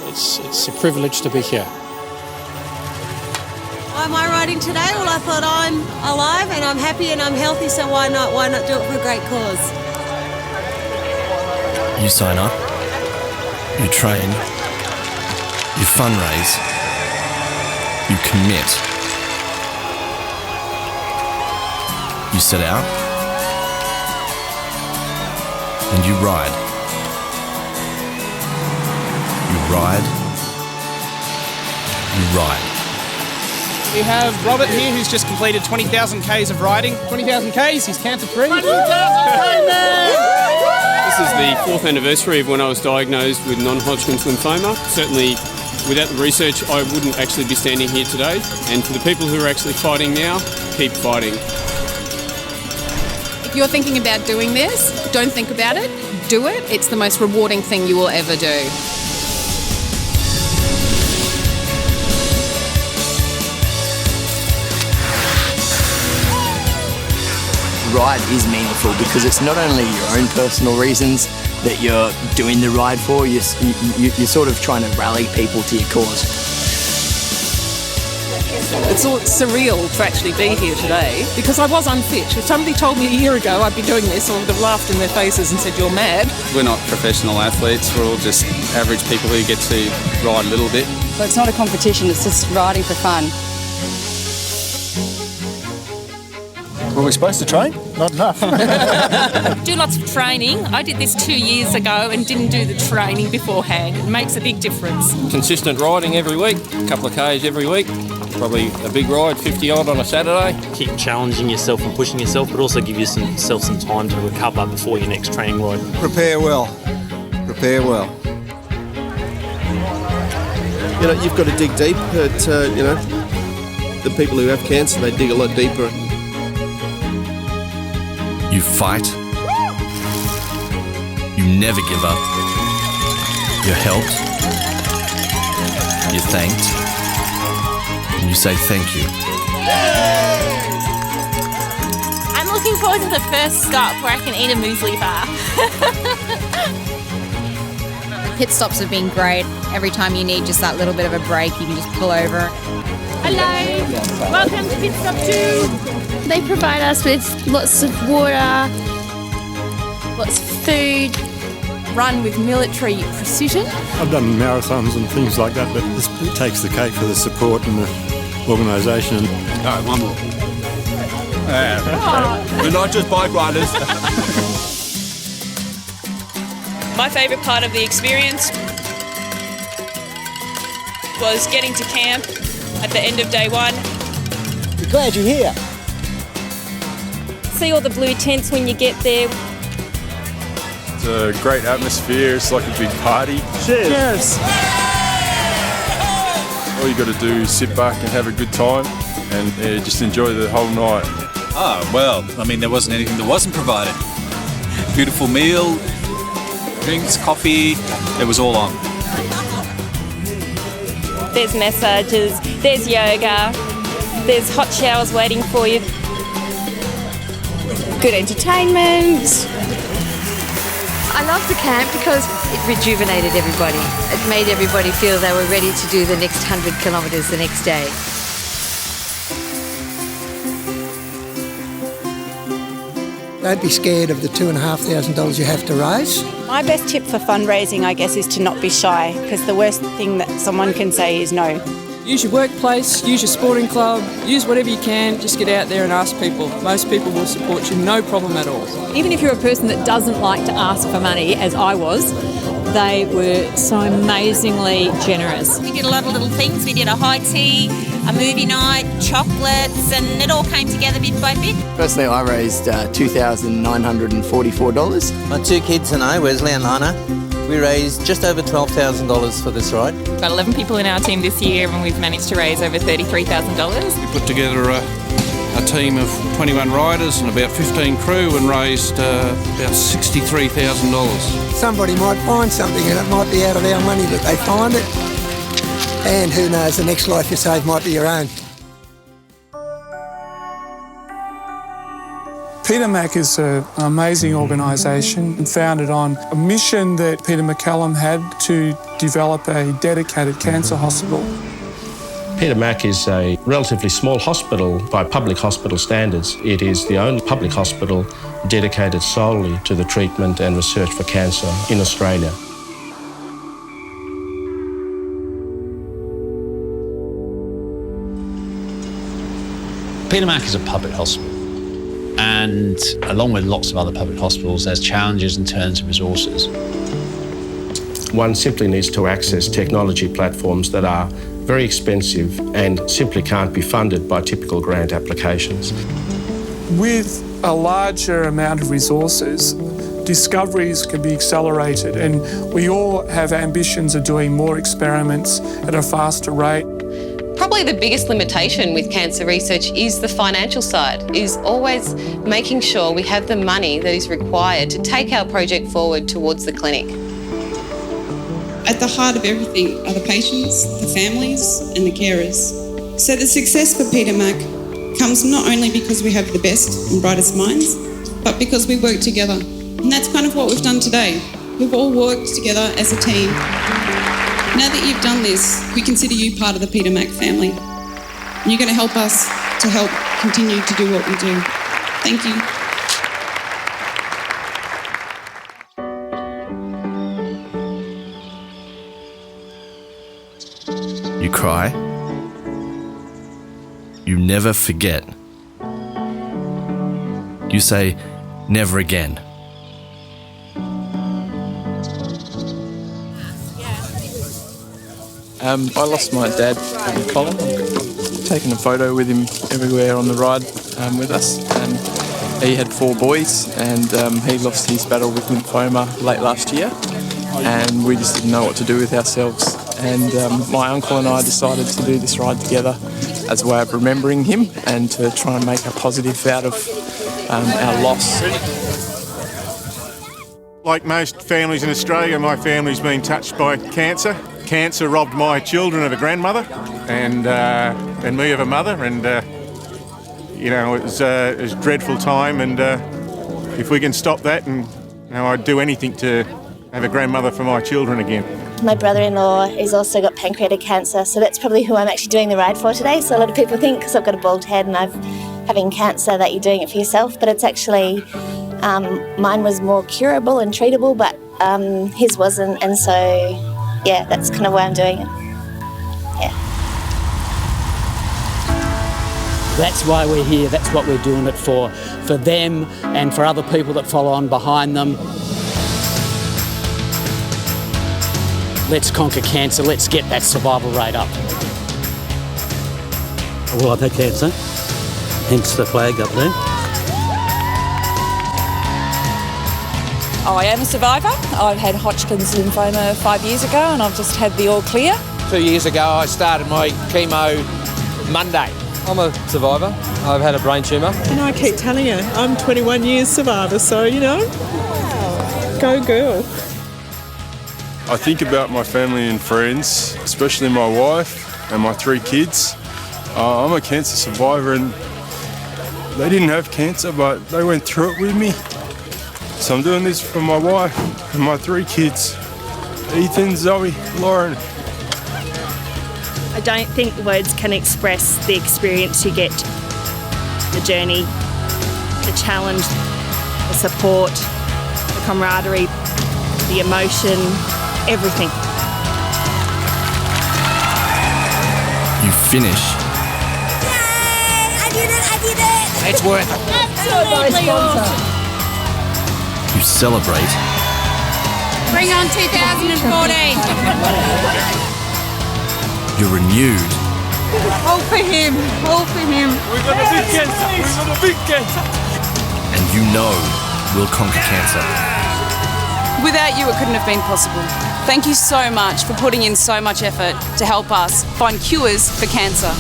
it's a privilege to be here. Why am I riding today? Well, I thought I'm alive and I'm happy and I'm healthy, so why not do it for a great cause? You sign up, you train, you fundraise, you commit, you set out, and you ride. You ride. You ride. We have Robert here, who's just completed 20,000 Ks of riding. 20,000 Ks, he's counted 3. 20,000 This is the 4th anniversary of when I was diagnosed with non-Hodgkin's lymphoma. Certainly, without the research, I wouldn't actually be standing here today. And for the people who are actually fighting now, keep fighting. If you're thinking about doing this, don't think about it, do it. It's the most rewarding thing you will ever do. Ride is meaningful because it's not only your own personal reasons that you're doing the ride for, you're sort of trying to rally people to your cause. It's all surreal to actually be here today because I was unfit. If somebody told me a year ago I'd be doing this, I would have laughed in their faces and said, you're mad. We're not professional athletes, we're all just average people who get to ride a little bit. So it's not a competition, it's just riding for fun. Were we supposed to train? Not enough. Do lots of training. I did this 2 years ago and didn't do the training beforehand. It makes a big difference. Consistent riding every week, a couple of Ks every week, probably a big ride, 50 odd on a Saturday. Keep challenging yourself and pushing yourself, but also give yourself some time to recover before your next training ride. Prepare well. Prepare well. You know, you've got to dig deep, but, the people who have cancer, they dig a lot deeper. You fight. You never give up. You're helped. You're thanked. And you say thank you. I'm looking forward to the first stop where I can eat a muesli bar. Pit stops have been great. Every time you need just that little bit of a break, you can just pull over. Hello, welcome to Pit Stop 2. They provide us with lots of water, lots of food. Run with military precision. I've done marathons and things like that, but this takes the cake for the support and the organisation. No, one more. We're not just bike riders. My favourite part of the experience was getting to camp at the end of day 1. We're glad you're here. See all the blue tents when you get there. It's a great atmosphere, it's like a big party. Cheers! Cheers. All you got to do is sit back and have a good time and just enjoy the whole night. Oh, well, I mean, there wasn't anything that wasn't provided. Beautiful meal, drinks, coffee, it was all on. There's massages, there's yoga, there's hot showers waiting for you. Good entertainment. I loved the camp because it rejuvenated everybody. It made everybody feel they were ready to do the next 100 kilometres the next day. Don't be scared of the $2,500 you have to raise. My best tip for fundraising, I guess, is to not be shy, because the worst thing that someone can say is no. Use your workplace, use your sporting club, use whatever you can, just get out there and ask people. Most people will support you, no problem at all. Even if you're a person that doesn't like to ask for money, as I was, they were so amazingly generous. We did a lot of little things. We did a high tea, a movie night, chocolates, and it all came together bit by bit. Personally, I raised $2,944. My 2 kids and I, Wesley and Lana, we raised just over $12,000 for this ride. We've got 11 people in our team this year and we've managed to raise over $33,000. We put together a team of 21 riders and about 15 crew and raised about $63,000. Somebody might find something and it might be out of our money, but they find it. And who knows, the next life you save might be your own. Peter Mac is an amazing organisation founded on a mission that Peter MacCallum had to develop a dedicated cancer hospital. Peter Mac is a relatively small hospital by public hospital standards. It is the only public hospital dedicated solely to the treatment and research for cancer in Australia. Peter Mac is a public hospital, and along with lots of other public hospitals, there's challenges in terms of resources. One simply needs to access technology platforms that are very expensive and simply can't be funded by typical grant applications. With a larger amount of resources, discoveries can be accelerated, and we all have ambitions of doing more experiments at a faster rate. Probably the biggest limitation with cancer research is the financial side, is always making sure we have the money that is required to take our project forward towards the clinic. At the heart of everything are the patients, the families and the carers. So the success for Peter Mac comes not only because we have the best and brightest minds, but because we work together. And that's kind of what we've done today. We've all worked together as a team. Now that you've done this, we consider you part of the Peter Mac family. And you're going to help us to help continue to do what we do. Thank you. You cry. You never forget. You say, never again. I lost my dad, MacCallum. I've taken a photo with him everywhere on the ride with us. He had 4 boys, and he lost his battle with lymphoma late last year, and we just didn't know what to do with ourselves. And my uncle and I decided to do this ride together as a way of remembering him and to try and make a positive out of our loss. Like most families in Australia, my family's been touched by cancer. Cancer robbed my children of a grandmother and me of a mother, and it was a dreadful time. And if we can stop that, and I'd do anything to have a grandmother for my children again. My brother-in-law has also got pancreatic cancer, so that's probably who I'm actually doing the ride for today. So a lot of people think, because I've got a bald head and I'm having cancer, that you're doing it for yourself, but it's actually, mine was more curable and treatable, but his wasn't, and so, yeah, that's kind of why I'm doing it. Yeah. That's why we're here, that's what we're doing it for them and for other people that follow on behind them. Let's conquer cancer, let's get that survival rate up. Well, I've had cancer, hence the flag up there. I am a survivor. I've had Hodgkin's lymphoma 5 years ago, and I've just had the all clear. 2 years ago, I started my chemo Monday. I'm a survivor. I've had a brain tumour. And I keep telling you, I'm 21 years survivor, so, go girl. I think about my family and friends, especially my wife and my 3 kids. I'm a cancer survivor, and they didn't have cancer, but they went through it with me. So I'm doing this for my wife and my 3 kids, Ethan, Zoe, Lauren. I don't think words can express the experience you get, the journey, the challenge, the support, the camaraderie, the emotion, everything. You finish. Yay! I did it! It's worth it. Absolutely awesome. You celebrate. Bring on 2014. You're renewed. All for him. All for him. We've got a big cancer. We've got a big cancer. And you know we'll conquer cancer. Without you, it couldn't have been possible. Thank you so much for putting in so much effort to help us find cures for cancer.